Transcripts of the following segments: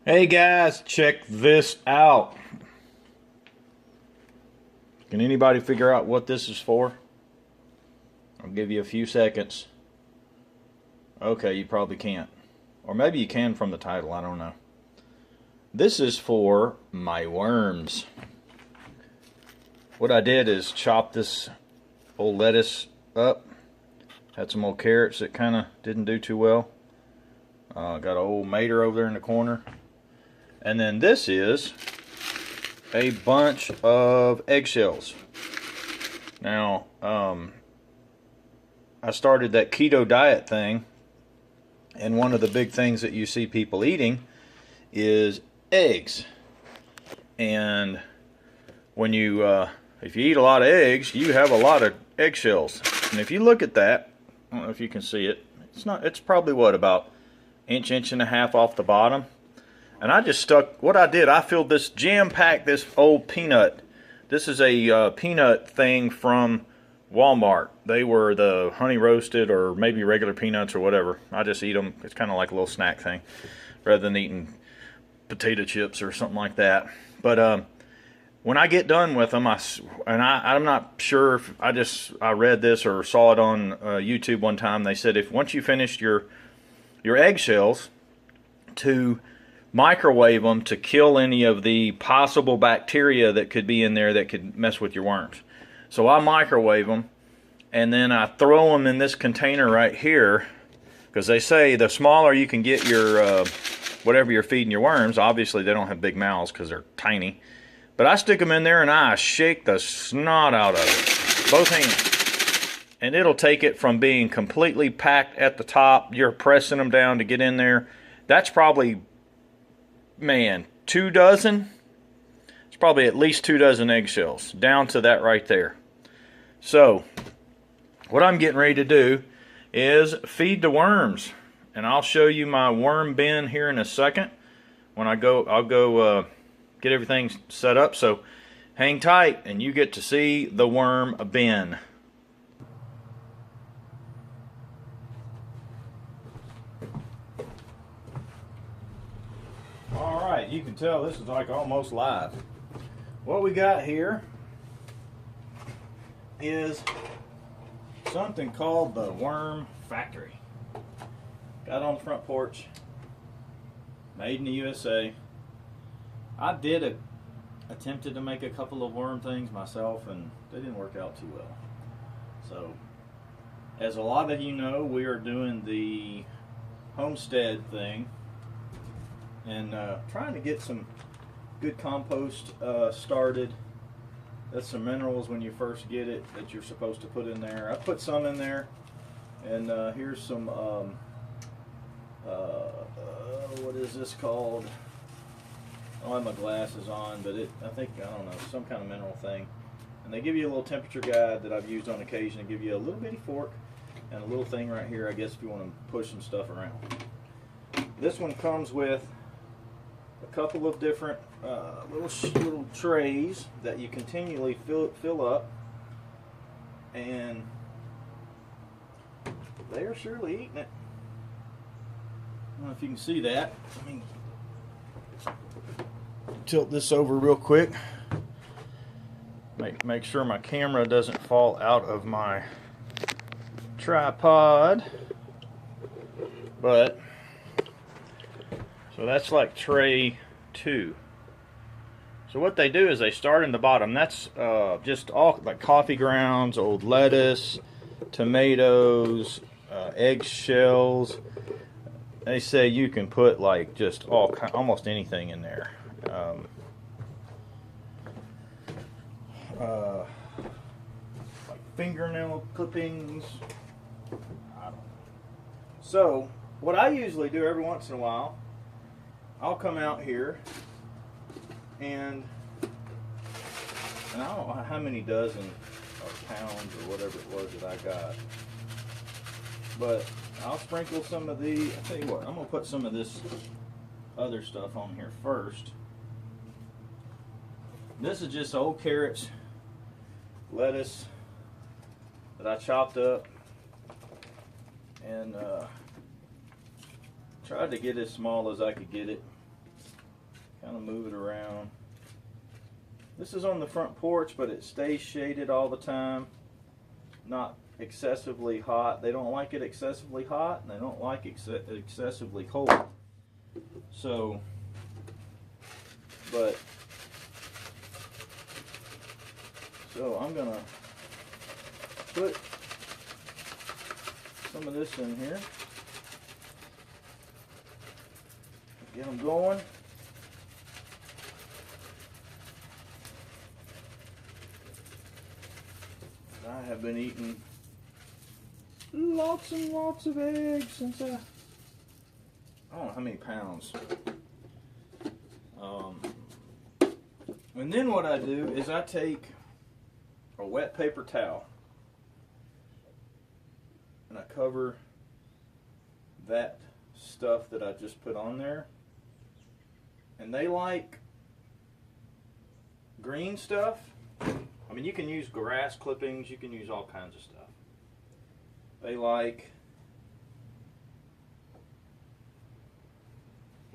Hey guys, check this out. Can anybody figure out what this is for? I'll give you a few seconds. Okay, you probably can't. Or maybe you can from the title, I don't know. This is for my worms. What I did is chop this old lettuce up. Had some old carrots that kind of didn't do too well. Got an old mater over there in the corner. And then this is a bunch of eggshells. Now, I started that keto diet thing, and one of the big things that you see people eating is eggs. And when you, if you eat a lot of eggs, you have a lot of eggshells. And if you look at that, I don't know if you can see it. It's probably what, about inch and a half off the bottom. And I just stuck, what I did, I filled this, jam-packed this old peanut. This is a peanut thing from Walmart. They were the honey roasted or maybe regular peanuts or whatever. I just eat them. It's kind of like a little snack thing rather than eating potato chips or something like that. But when I get done with them, I'm not sure if I read this or saw it on YouTube one time. They said if once you finished your eggshells, to microwave them to kill any of the possible bacteria that could be in there that could mess with your worms. So I microwave them, and then I throw them in this container right here, because they say the smaller you can get your whatever you're feeding your worms. Obviously they don't have big mouths because they're tiny, but I stick them in there and I shake the snot out of it, both hands, and it'll take it from being completely packed at the top. You're pressing them down to get in there. That's probably, man, 2 dozen. It's probably at least 2 dozen eggshells down to that right there. So what I'm getting ready to do is feed the worms, and I'll show you my worm bin here in a second. When I'll go get everything set up. So hang tight and you get to see the worm bin. Alright, you can tell this is like almost live. What we got here is something called the Worm Factory. Got on the front porch. Made in the USA. I attempted to make a couple of worm things myself, and they didn't work out too well. So, as a lot of you know, we are doing the homestead thing, and trying to get some good compost started. That's some minerals when you first get it that you're supposed to put in there. I put some in there, and here's some what is this called? I don't have my glasses on, but I don't know, some kind of mineral thing. And they give you a little temperature guide that I've used on occasion to give you a little bitty fork and a little thing right here, I guess, if you want to push some stuff around. This one comes with a couple of different little trays that you continually fill up, and they are surely eating it. I don't know if you can see that. Let me tilt this over real quick. Make sure my camera doesn't fall out of my tripod. But so that's like tray 2. So what they do is they start in the bottom. That's just all like coffee grounds, old lettuce, tomatoes, eggshells. They say you can put like just almost anything in there. Like fingernail clippings. I don't know. So what I usually do every once in a while, I'll come out here and I don't know how many dozen or pounds or whatever it was that I got, but I'll sprinkle some of the, I'll tell you what, I'm going to put some of this other stuff on here first. This is just old carrots, lettuce that I chopped up, and tried to get as small as I could get it. kind of move it around. This is on the front porch, but it stays shaded all the time. Not excessively hot. They don't like it excessively hot, and they don't like excessively cold. So, so I'm gonna put some of this in here. Get them going. I have been eating lots and lots of eggs since I don't know how many pounds. And then what I do is I take a wet paper towel and I cover that stuff that I just put on there. And they like green stuff. I mean, you can use grass clippings, you can use all kinds of stuff. They like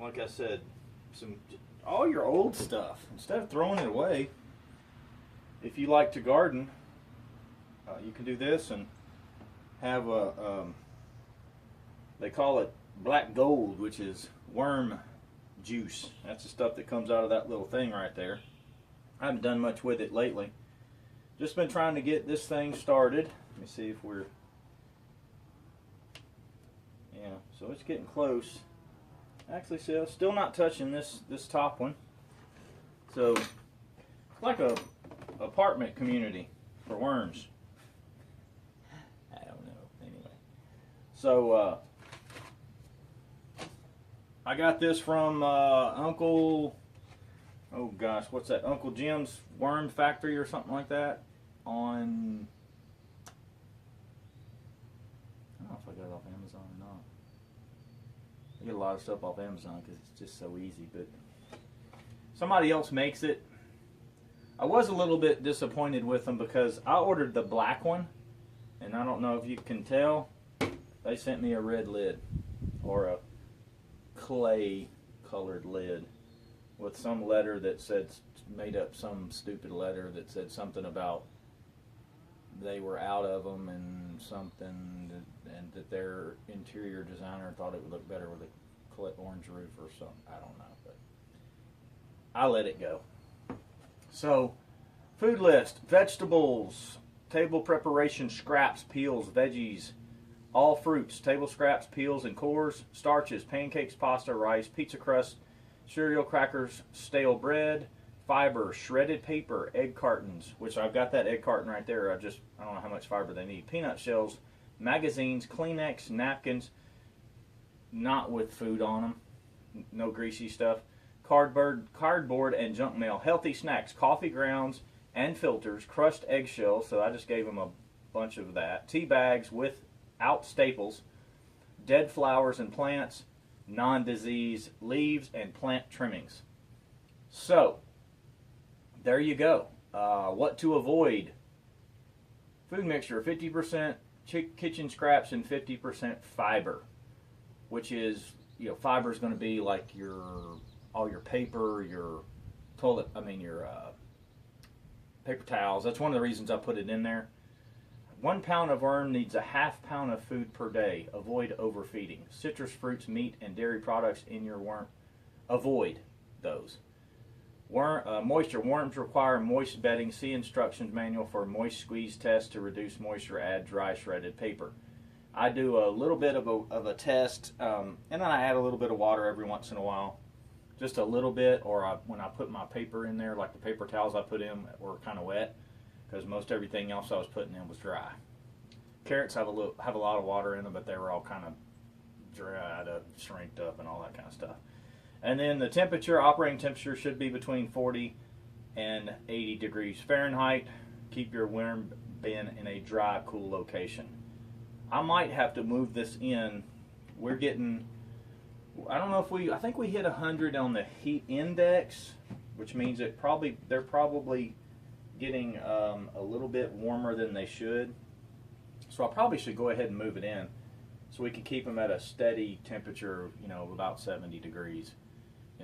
I said, all your old stuff. Instead of throwing it away, if you like to garden, you can do this and have they call it black gold, which is worm juice. That's the stuff that comes out of that little thing right there. I haven't done much with it lately. Just been trying to get this thing started. Let me see if we're... Yeah, so it's getting close. Actually, still not touching this top one. So, it's like a apartment community for worms. I don't know. Anyway. So, I got this from Uncle... Oh gosh, what's that? Uncle Jim's Worm Factory or something like that. On... I don't know if I got it off Amazon or not. I get a lot of stuff off Amazon because it's just so easy, but somebody else makes it. I was a little bit disappointed with them because I ordered the black one, and I don't know if you can tell, they sent me a red lid or a clay colored lid with some letter that said, made up some stupid letter that said something about they were out of them and something, and that their interior designer thought it would look better with a orange roof or something. I don't know, but I let it go. So, food list: vegetables, table preparation, scraps, peels, veggies, all fruits, table scraps, peels, and cores, starches, pancakes, pasta, rice, pizza crust, cereal, crackers, stale bread, fiber, shredded paper, egg cartons, which I've got that egg carton right there. I don't know how much fiber they need. Peanut shells, magazines, Kleenex, napkins, not with food on them, no greasy stuff, cardboard and junk mail, healthy snacks, coffee grounds and filters, crushed eggshells, so I just gave them a bunch of that, tea bags without staples, dead flowers and plants, non-disease leaves, and plant trimmings. So, there you go. What to avoid. Food mixture, 50% kitchen scraps and 50% fiber, which is, fiber is going to be like all your paper, your paper towels. That's one of the reasons I put it in there. 1 pound of worm needs a ½ pound of food per day. Avoid overfeeding. Citrus fruits, meat, and dairy products in your worm. Avoid those. Moisture. Worms require moist bedding. See instructions manual for moist squeeze test to reduce moisture. Add dry shredded paper. I do a little bit of a test, and then I add a little bit of water every once in a while. Just a little bit, or when I put my paper in there, like the paper towels I put in were kind of wet, because most everything else I was putting in was dry. Carrots have a lot of water in them, but they were all kind of dried up, shrinked up, and all that kind of stuff. And then the temperature, operating temperature, should be between 40 and 80 degrees Fahrenheit. Keep your worm bin in a dry, cool location. I might have to move this in. We're getting, I don't know if I think we hit 100 on the heat index, which means they're probably getting a little bit warmer than they should. So I probably should go ahead and move it in so we can keep them at a steady temperature, of about 70 degrees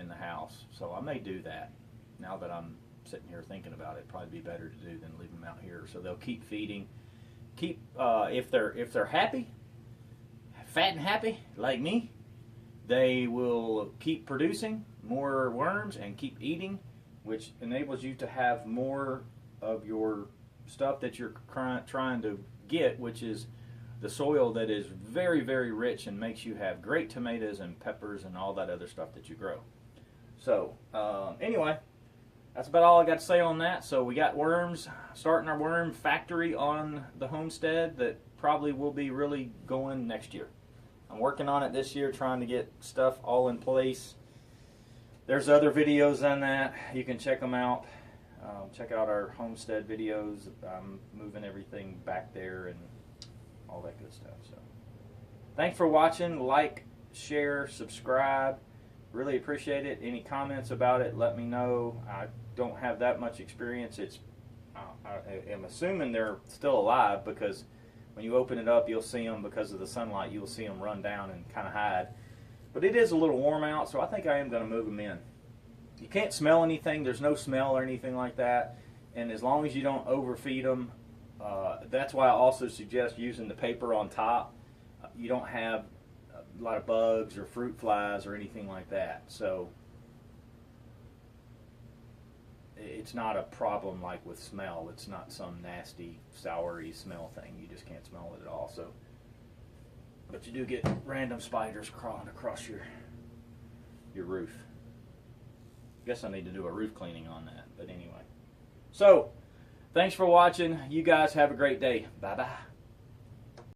in the house. So I may do that. Now that I'm sitting here thinking about it, probably be better to do than leave them out here. So they'll keep feeding. If they're happy, fat and happy like me, they will keep producing more worms and keep eating, which enables you to have more of your stuff that you're trying to get, which is the soil that is very, very rich and makes you have great tomatoes and peppers and all that other stuff that you grow. So anyway, that's about all I got to say on that. So we got worms, starting our worm factory on the homestead that probably will be really going next year. I'm working on it this year, trying to get stuff all in place. There's other videos on that. You can check them out. Check out our homestead videos. I'm moving everything back there and all that good stuff. So, thanks for watching. Like, share, subscribe. Really appreciate it. Any comments about it, let me know. I don't have that much experience. I am assuming they're still alive, because when you open it up, you'll see them, because of the sunlight, you'll see them run down and kind of hide. But it is a little warm out, so I think I am going to move them in. You can't smell anything. There's no smell or anything like that. And as long as you don't overfeed them, that's why I also suggest using the paper on top. You don't have a lot of bugs or fruit flies or anything like that. So it's not a problem like with smell. It's not some nasty, soury smell thing. You just can't smell it at all. So, but you do get random spiders crawling across your roof. Guess I need to do a roof cleaning on that. But anyway. So, thanks for watching. You guys have a great day. Bye-bye.